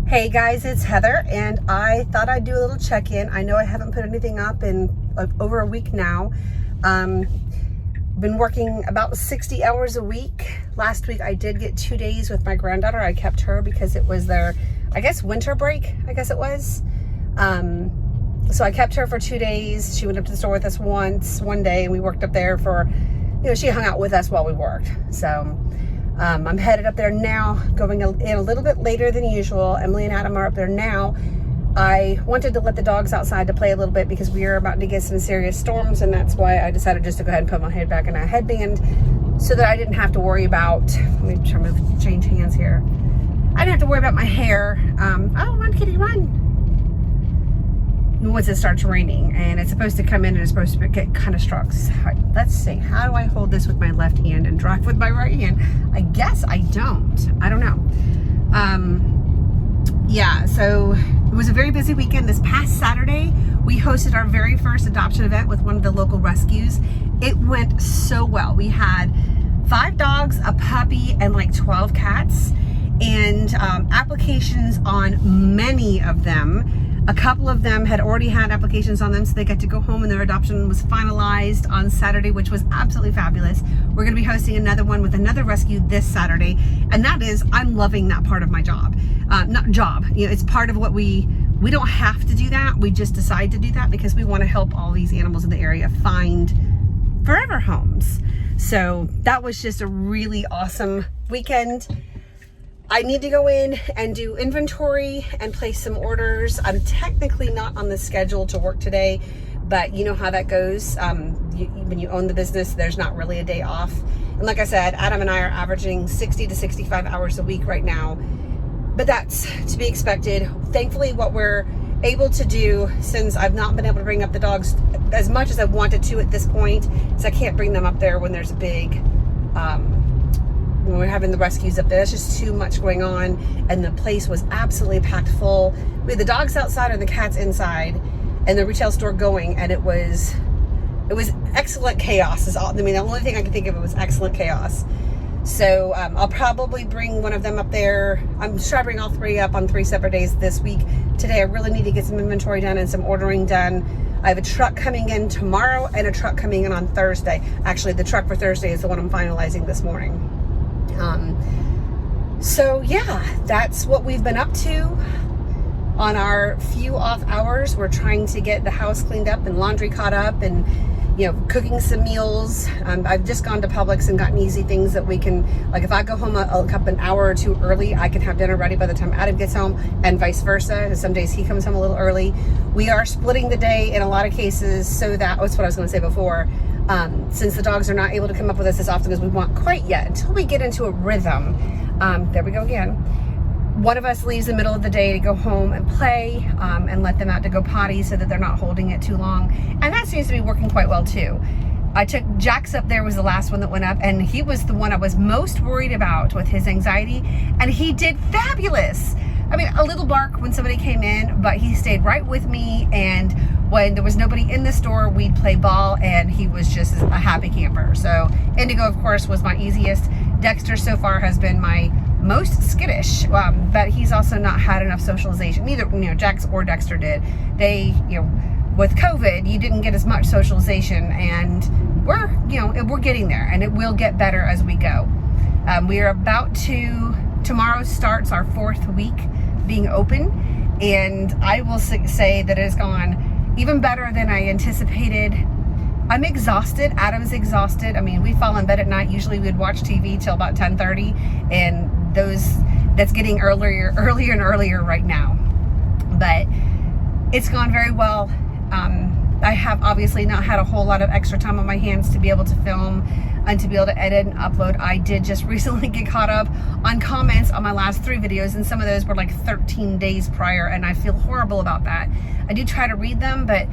Hey guys, it's Heather, and I thought I'd do a little check-in. I know I haven't put anything up in over a week now. Been working about 60 hours a week. Last week I did get 2 days with my granddaughter. I kept her because it was their, I guess, winter break, I guess it was. So I kept her for 2 days. She went up to the store with us one day, and we worked up there for, she hung out with us while we worked. So I'm headed up there now, going in a little bit later than usual. Emily and Adam are up there now. I wanted to let the dogs outside to play a little bit because we are about to get some serious storms, and that's why I decided just to go ahead and put my head back in a headband so that I didn't have to worry about, let me try to change hands here. I didn't have to worry about my hair. Oh, run kitty, run. Once it starts raining, and it's supposed to come in and it's supposed to get kind of strong. Let's see, how do I hold this with my left hand and drive with my right hand? I guess I don't. I don't know. Yeah, so it was a very busy weekend. This past Saturday, we hosted our very first adoption event with one of the local rescues. It went so well. We had 5 dogs, a puppy, and like 12 cats, and applications on many of them. A couple of them had already had applications on them, so they got to go home and their adoption was finalized on Saturday, which was absolutely fabulous. We're going to be hosting another one with another rescue this Saturday, and that is, I'm loving that part of my job. Not job, it's part of what we don't have to do that. We just decide to do that because we want to help all these animals in the area find forever homes. So that was just a really awesome weekend. I need to go in and do inventory and place some orders. I'm technically not on the schedule to work today, but you know how that goes. When you own the business, there's not really a day off. And like I said, Adam and I are averaging 60 to 65 hours a week right now, but that's to be expected. Thankfully, what we're able to do, since I've not been able to bring up the dogs as much as I wanted to at this point, is I can't bring them up there when there's a big, when we're having the rescues up there. That's just too much going on, and the place was absolutely packed full. We had the dogs outside and the cats inside, and the retail store going, and it was excellent chaos. The only thing I can think of was excellent chaos. So I'll probably bring one of them up there. I'm just trying to bring all 3 up on 3 separate days this week. Today I really need to get some inventory done and some ordering done. I have a truck coming in tomorrow and a truck coming in on Thursday. Actually, the truck for Thursday is the one I'm finalizing this morning. So yeah, that's what we've been up to on our few off hours. We're trying to get the house cleaned up and laundry caught up, and cooking some meals. I've just gone to Publix and gotten easy things that we can, like if I go home an hour or 2 early, I can have dinner ready by the time Adam gets home, and vice versa. Some days he comes home a little early. We are splitting the day in a lot of cases, so that's what I was going to say before. Since the dogs are not able to come up with us as often as we want quite yet, until we get into a rhythm. There we go again. One of us leaves the middle of the day to go home and play, and let them out to go potty so that they're not holding it too long. And that seems to be working quite well too. I took Jax up there, was the last one that went up, and he was the one I was most worried about with his anxiety, and he did fabulous. I mean, a little bark when somebody came in, but he stayed right with me, and when there was nobody in the store, we'd play ball, and he was just a happy camper. So Indigo, of course, was my easiest. Dexter so far has been my most skittish, but he's also not had enough socialization. Neither, Jax or Dexter did. They, with COVID, you didn't get as much socialization, and we're getting there, and it will get better as we go. We are about to, tomorrow starts our 4th week being open, and I will say that it has gone even better than I anticipated. I'm exhausted. Adam's exhausted. I mean, we fall in bed at night. Usually we'd watch TV till about 10:30, and that's getting earlier and earlier right now. But it's gone very well. I have obviously not had a whole lot of extra time on my hands to be able to film and to be able to edit and upload. I did just recently get caught up on comments on my last 3 videos, and some of those were like 13 days prior, and I feel horrible about that. I do try to read them, but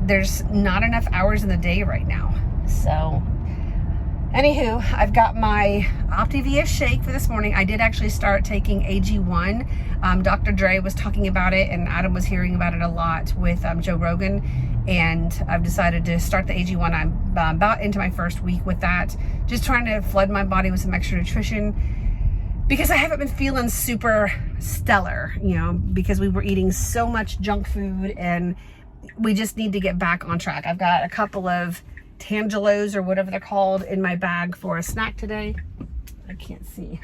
there's not enough hours in the day right now. So anywho, I've got my Optavia shake for this morning. I did actually start taking AG1. Dr. Dre was talking about it, and Adam was hearing about it a lot with Joe Rogan, and I've decided to start the AG1. I'm about into my 1st week with that, just trying to flood my body with some extra nutrition. because I haven't been feeling super stellar, you know, because we were eating so much junk food and we just need to get back on track. I've got a couple of Tangelos or whatever they're called in my bag for a snack today. I can't see.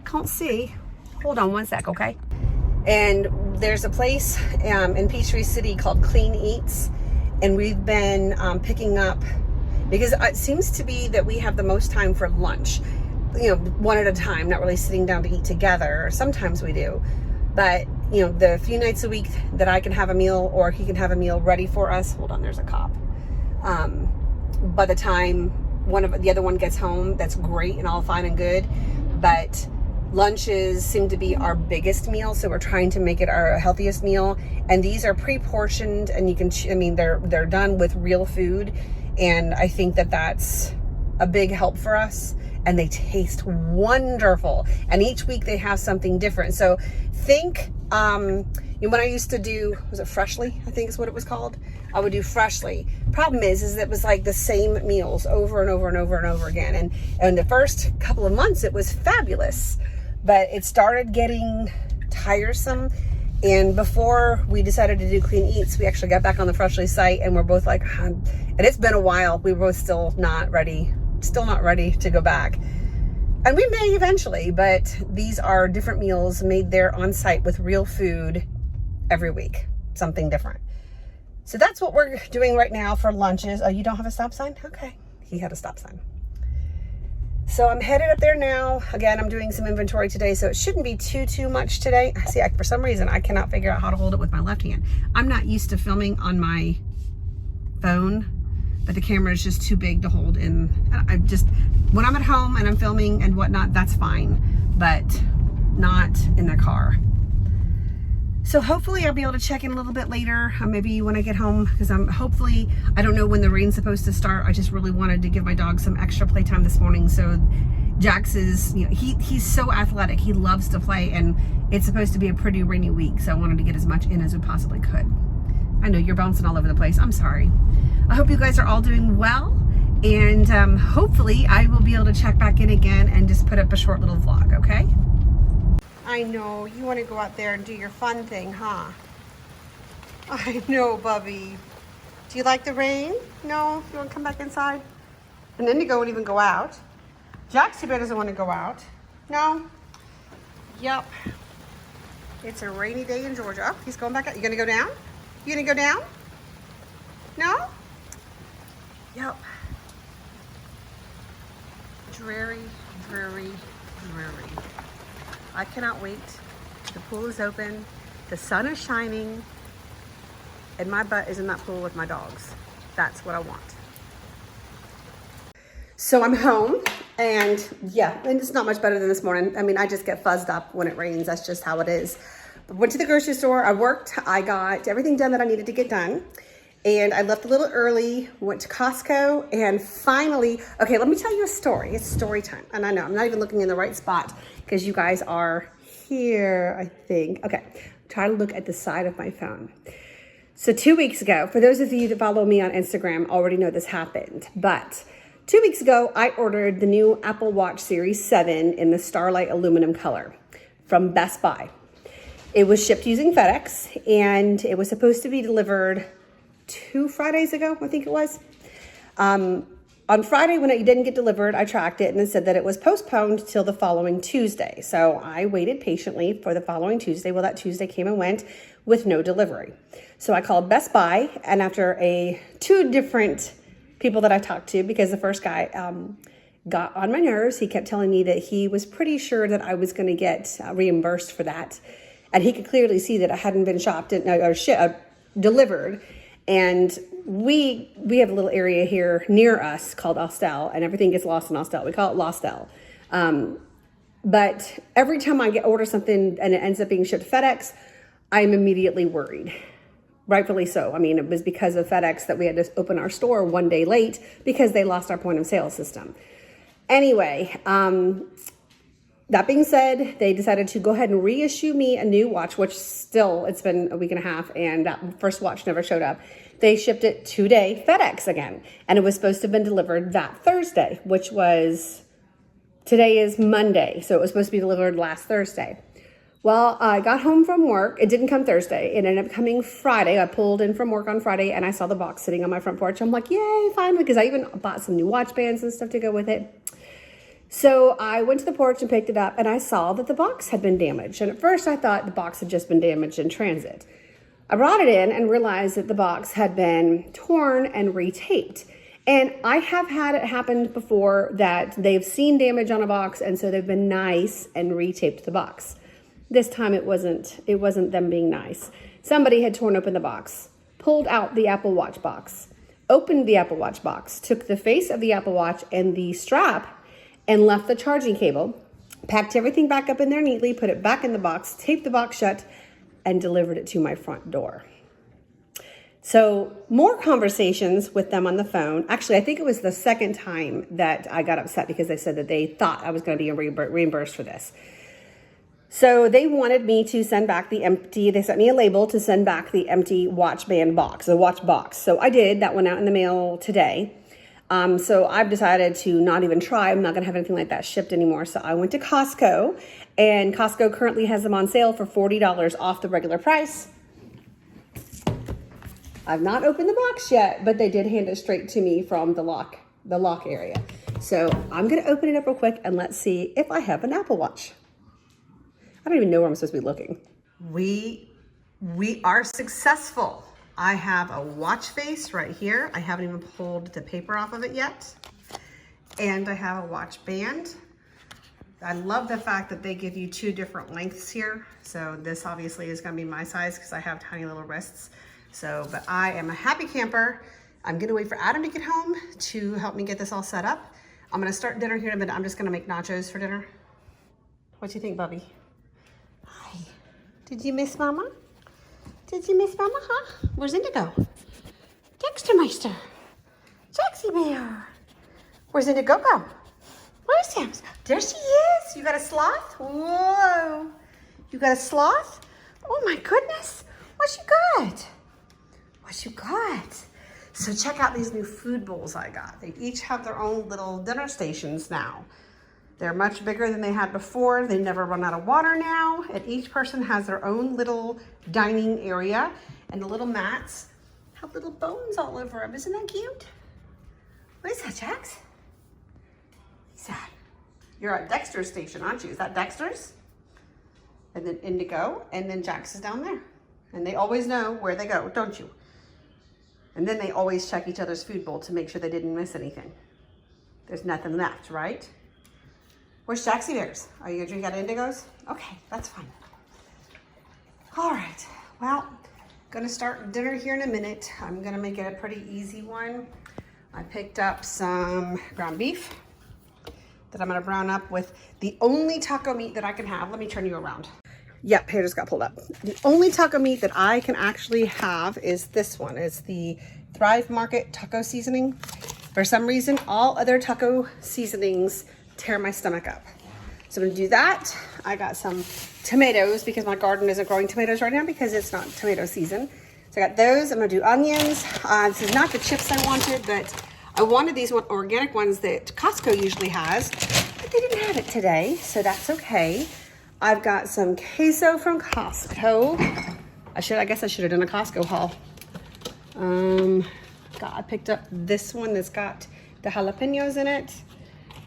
Can't see. Hold on one sec, okay? And there's a place in Peachtree City called Clean Eats, and we've been picking up, because it seems to be that we have the most time for lunch, you know, one at a time, not really sitting down to eat together. Sometimes we do, but you know, the few nights a week that I can have a meal or he can have a meal ready for us. Hold on, there's a cop. By the time the other one gets home, that's great and all fine and good, but lunches seem to be our biggest meal, so we're trying to make it our healthiest meal. And these are pre-portioned, and you can, I mean, they're done with real food, and I think that that's a big help for us. And they taste wonderful. And each week they have something different. So think, you know, when I used to do, was it Freshly? I think is what it was called. I would do Freshly. Problem is it was like the same meals over and over and over and over again. And the first couple of months it was fabulous, but it started getting tiresome. And before we decided to do Clean Eats, we actually got back on the Freshly site, and we're both like, and it's been a while. We were both still not ready to go back. And we may eventually, but these are different meals made there on site with real food every week, something different. So that's what we're doing right now for lunches. Oh, you don't have a stop sign? Okay. He had a stop sign. So I'm headed up there now. Again, I'm doing some inventory today, so it shouldn't be too much today. See, for some reason, I cannot figure out how to hold it with my left hand. I'm not used to filming on my phone, but the camera is just too big to hold in. When I'm at home and I'm filming and whatnot, that's fine, but not in the car. So hopefully I'll be able to check in a little bit later, maybe when I get home, because I don't know when the rain's supposed to start. I just really wanted to give my dog some extra playtime this morning. So Jax is, you know, he's so athletic. He loves to play, and it's supposed to be a pretty rainy week. So I wanted to get as much in as we possibly could. I know you're bouncing all over the place. I'm sorry. I hope you guys are all doing well, and hopefully I will be able to check back in again and just put up a short little vlog, okay? I know, you want to go out there and do your fun thing, huh? I know, Bubby. Do you like the rain? No? You want to come back inside? And Indigo won't even go out. Jax, too bad, doesn't want to go out. No? Yep. It's a rainy day in Georgia. Oh, he's going back out. You going to go down? You going to go down? No? Yep. Dreary, dreary, dreary. I cannot wait. The pool is open. The sun is shining. And my butt is in that pool with my dogs. That's what I want. So I'm home, and yeah, and it's not much better than this morning. I mean, I just get fuzzed up when it rains. That's just how it is. But went to the grocery store. I worked. I got everything done that I needed to get done. And I left a little early, went to Costco, and finally, okay, let me tell you a story. It's story time. And I know I'm not even looking in the right spot because you guys are here, I think. Okay, try to look at the side of my phone. So 2 weeks ago, for those of you that follow me on Instagram already know this happened, but 2 weeks ago, I ordered the new Apple Watch Series 7 in the Starlight aluminum color from Best Buy. It was shipped using FedEx, and it was supposed to be delivered 2 Fridays ago, I think it was. On Friday, when it didn't get delivered, I tracked it, and it said that it was postponed till the following Tuesday. So I waited patiently for the following Tuesday. Well, that Tuesday came and went with no delivery. So I called Best Buy, and after two different people that I talked to, because the first guy got on my nerves. He kept telling me that he was pretty sure that I was going to get reimbursed for that. And he could clearly see that I hadn't been delivered. And we have a little area here near us called Austell, and everything gets lost in Austell. We call it Lostell. But every time I order something and it ends up being shipped FedEx, I'm immediately worried. Rightfully so. I mean, it was because of FedEx that we had to open our store one day late because they lost our point of sale system. Anyway, that being said, they decided to go ahead and reissue me a new watch, which still, it's been a week and a half, and that first watch never showed up. They shipped it today, FedEx again, and it was supposed to have been delivered that Thursday, which was Today is Monday, so it was supposed to be delivered last Thursday. Well, I got home from work. It didn't come Thursday. It ended up coming Friday. I pulled in from work on Friday and I saw the box sitting on my front porch. I'm like, yay, finally, because I even bought some new watch bands and stuff to go with it. So I went to the porch and picked it up and I saw that the box had been damaged. And at first I thought the box had just been damaged in transit. I brought it in and realized that the box had been torn and retaped. And I have had it happen before that they've seen damage on a box and so they've been nice and retaped the box. This time it wasn't them being nice. Somebody had torn open the box, pulled out the Apple Watch box, opened the Apple Watch box, took the face of the Apple Watch and the strap and left the charging cable, packed everything back up in there neatly, put it back in the box, taped the box shut, and delivered it to my front door. So more conversations with them on the phone. Actually, I think it was the second time that I got upset because they said that they thought I was going to be reimbursed for this. So they wanted me to send back they sent me a label to send back the empty watch band box, the watch box. So I did. That went out in the mail today. So I've decided to not even try. I'm not going to have anything like that shipped anymore. So I went to Costco, and Costco currently has them on sale for $40 off the regular price. I've not opened the box yet, but they did hand it straight to me from the lock area. So I'm going to open it up real quick and let's see if I have an Apple Watch. I don't even know where I'm supposed to be looking. We are successful. I have a watch face right here. I haven't even pulled the paper off of it yet. And I have a watch band. I love the fact that they give you 2 different lengths here. So this obviously is gonna be my size because I have tiny little wrists. So, but I am a happy camper. I'm gonna wait for Adam to get home to help me get this all set up. I'm gonna start dinner here in a minute. I'm just gonna make nachos for dinner. What do you think, Bubby? Hi. Did you miss Mama? Did you miss Mama, huh? Where's Indigo? Dextermeister. Jaxie Bear. Where's Indigo go? Where's Sam? There she is. You got a sloth? Whoa. You got a sloth? Oh my goodness. What you got? What you got? So check out these new food bowls I got. They each have their own little dinner stations now. They're much bigger than they had before. They never run out of water now. And each person has their own little dining area. And the little mats have little bones all over them. Isn't that cute? What is that, Jax? What's that? You're at Dexter's station, aren't you? Is that Dexter's? And then Indigo, and then Jax is down there. And they always know where they go, don't you? And then they always check each other's food bowl to make sure they didn't miss anything. There's nothing left, right? Where's Jaxie Bears? Are you gonna drink out of Indigo's? Okay, that's fine. All right, well, gonna start dinner here in a minute. I'm gonna make it a pretty easy one. I picked up some ground beef that I'm gonna brown up with the only taco meat that I can have. Let me turn you around. Yep, hair just got pulled up. The only taco meat that I can actually have is this one. It's the Thrive Market taco seasoning. For some reason, all other taco seasonings tear my stomach up. So I'm gonna do that. I got some tomatoes because my garden isn't growing tomatoes right now because it's not tomato season. So I got those. I'm gonna do onions. This is not the chips I wanted, but I wanted these organic ones that Costco usually has, but they didn't have it today, so that's okay. I've got some queso from Costco. I guess I should have done a Costco haul. I picked up this one that's got the jalapenos in it.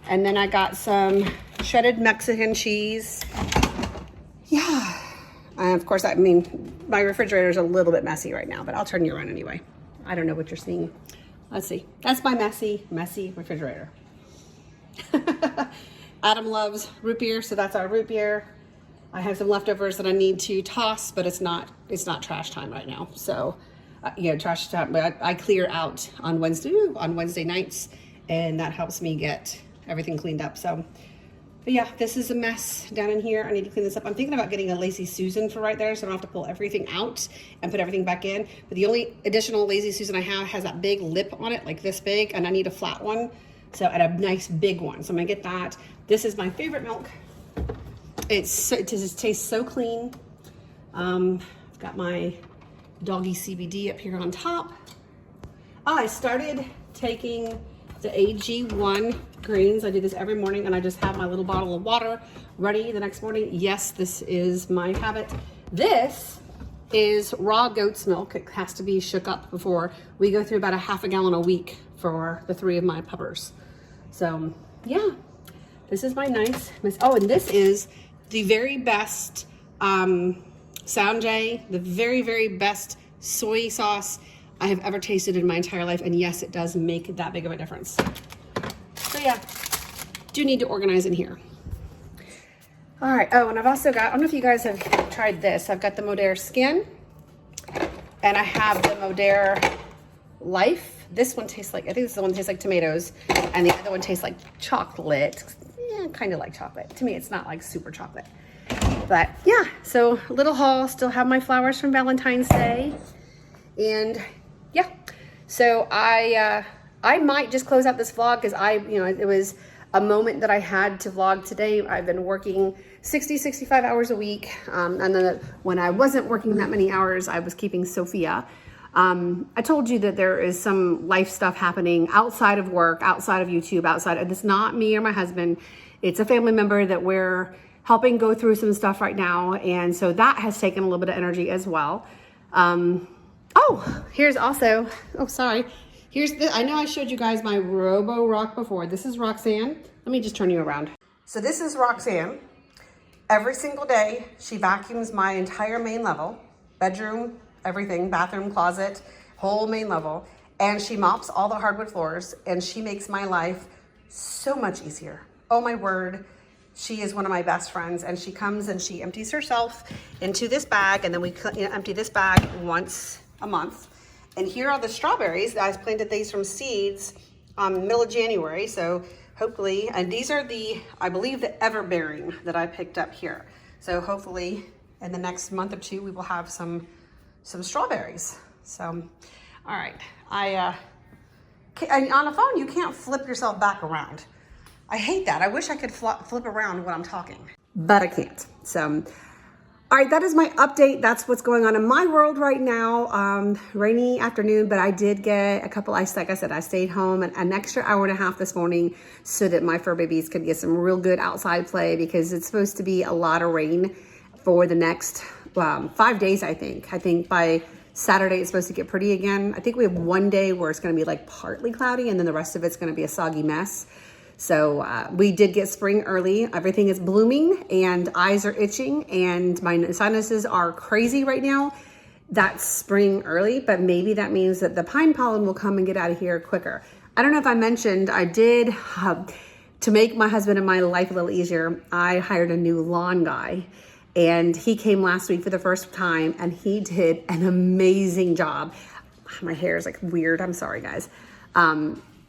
And then I got some shredded Mexican cheese. Yeah. And of course, I mean, my refrigerator is a little bit messy right now, but I'll turn you around anyway. I don't know what you're seeing. Let's see. That's my messy refrigerator. Adam loves root beer, so that's our root beer. I have some leftovers that I need to toss, but it's not trash time right now. So, trash time. But I clear out on Wednesday nights, and that helps me get everything cleaned up. So, but yeah, this is a mess down in here. I need to clean this up. I'm thinking about getting a Lazy Susan for right there, so I don't have to pull everything out and put everything back in. But the only additional Lazy Susan I have has that big lip on it, like this big, and I need a flat one. So, and a nice big one. So I'm gonna get that. This is my favorite milk. It just tastes so clean. I've got my doggy CBD up here on top. Oh, I started taking the AG1 greens. I do this every morning, and I just have my little bottle of water ready the next morning. Yes, this is my habit. This is raw goat's milk. It has to be shook up before. We go through about a half a gallon a week for the 3 of my puppers. So yeah, this is my nice miss. Oh, and this is the very best Sanjay, the very, very best soy sauce I have ever tasted in my entire life. And yes, it does make that big of a difference. So yeah, do need to organize in here. All right, oh, and I've also got, I don't know if you guys have tried this. I've got the Modere Skin, and I have the Modere Life. This one tastes like, I think this is the one that tastes like tomatoes, and the other one tastes like chocolate. Yeah, kind of like chocolate. To me, it's not like super chocolate. But yeah, so little haul, still have my flowers from Valentine's Day. And yeah, so I might just close out this vlog because it was a moment that I had to vlog today. I've been working 65 hours a week. And then when I wasn't working that many hours, I was keeping Sophia. I told you that there is some life stuff happening outside of work, outside of YouTube, it's not me or my husband. It's a family member that we're helping go through some stuff right now. And so that has taken a little bit of energy as well. Oh, here's also, oh, sorry. Here's the, I know I showed you guys my Robo Rock before. This is Roxanne. Let me just turn you around. So this is Roxanne. Every single day, she vacuums my entire main level, bedroom, everything, bathroom, closet, whole main level. And she mops all the hardwood floors, and she makes my life so much easier. Oh my word. She is one of my best friends, and she comes and she empties herself into this bag, and then we empty this bag once a month. And here are the strawberries. I planted these from seeds middle of January, so hopefully, and these are the, I believe, the Everbearing that I picked up here. So hopefully in the next month or two, we will have some strawberries. So, all right. On a phone, you can't flip yourself back around. I hate that. I wish I could flip around when I'm talking, but I can't. So, all right, that is my update. That's what's going on in my world right now. Rainy afternoon, but I did get a couple, like I said, I stayed home an extra hour and a half this morning so that my fur babies could get some real good outside play, because it's supposed to be a lot of rain for the next 5 days, I think. I think by Saturday it's supposed to get pretty again. I think we have one day where it's gonna be like partly cloudy, and then the rest of it's gonna be a soggy mess. So we did get spring early. Everything is blooming and eyes are itching and my sinuses are crazy right now. That's spring early, but maybe that means that the pine pollen will come and get out of here quicker. I don't know if I mentioned, I did, to make my husband and my life a little easier, I hired a new lawn guy, and he came last week for the first time, and he did an amazing job. My hair is like weird. I'm sorry, guys.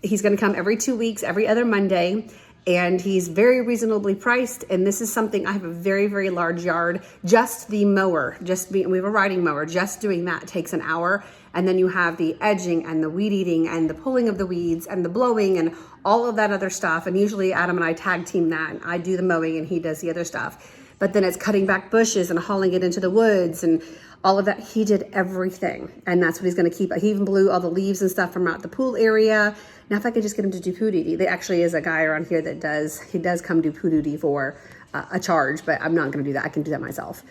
He's going to come every 2 weeks, every other Monday, and he's very reasonably priced. And this is something, I have a very, very large yard. Just the mower, we have a riding mower, just doing that takes an hour. And then you have the edging and the weed eating and the pulling of the weeds and the blowing and all of that other stuff. And usually Adam and I tag team that, and I do the mowing and he does the other stuff. But then it's cutting back bushes and hauling it into the woods and all of that. He did everything, and that's what he's going to keep. He even blew all the leaves and stuff from out the pool area. Now, if I could just get him to do poo duty. There actually is a guy around here that does come do poo duty for a charge, but I'm not going to do that. I can do that myself.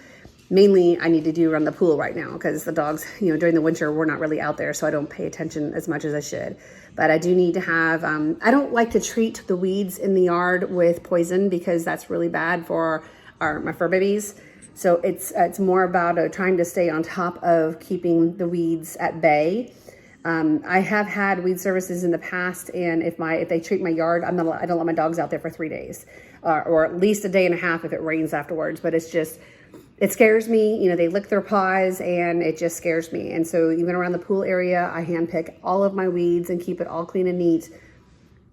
Mainly, I need to do around the pool right now because the dogs, during the winter, we're not really out there, so I don't pay attention as much as I should. But I do need to have, I don't like to treat the weeds in the yard with poison because that's really bad for my fur babies. So it's more about trying to stay on top of keeping the weeds at bay. I have had weed services in the past, and if they treat my yard, I don't let my dogs out there for 3 days, or at least a day and a half if it rains afterwards. But it scares me. They lick their paws, and it just scares me. And so even around the pool area, I handpick all of my weeds and keep it all clean and neat.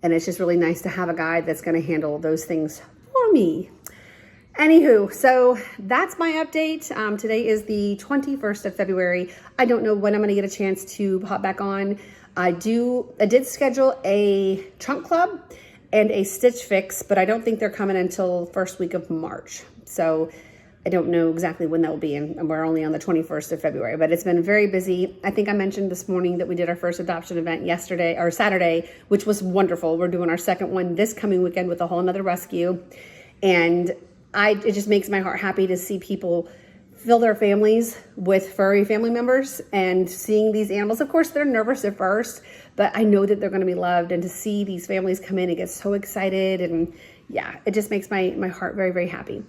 And it's just really nice to have a guy that's going to handle those things for me. Anywho, so that's my update. Today is the 21st of February. I don't know when I'm going to get a chance to hop back on. I did schedule a trunk club and a stitch fix, but I don't think they're coming until first week of March. So I don't know exactly when that will be, and we're only on the 21st of February, but it's been very busy. I think I mentioned this morning that we did our first adoption event yesterday or Saturday, which was wonderful. We're doing our second one this coming weekend with a whole nother rescue. And it just makes my heart happy to see people fill their families with furry family members and seeing these animals. Of course, they're nervous at first, but I know that they're going to be loved, and to see these families come in and get so excited, and yeah, it just makes my heart very, very happy.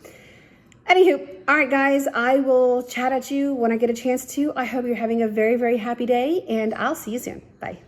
Anywho, all right, guys, I will chat at you when I get a chance to. I hope you're having a very, very happy day, and I'll see you soon. Bye.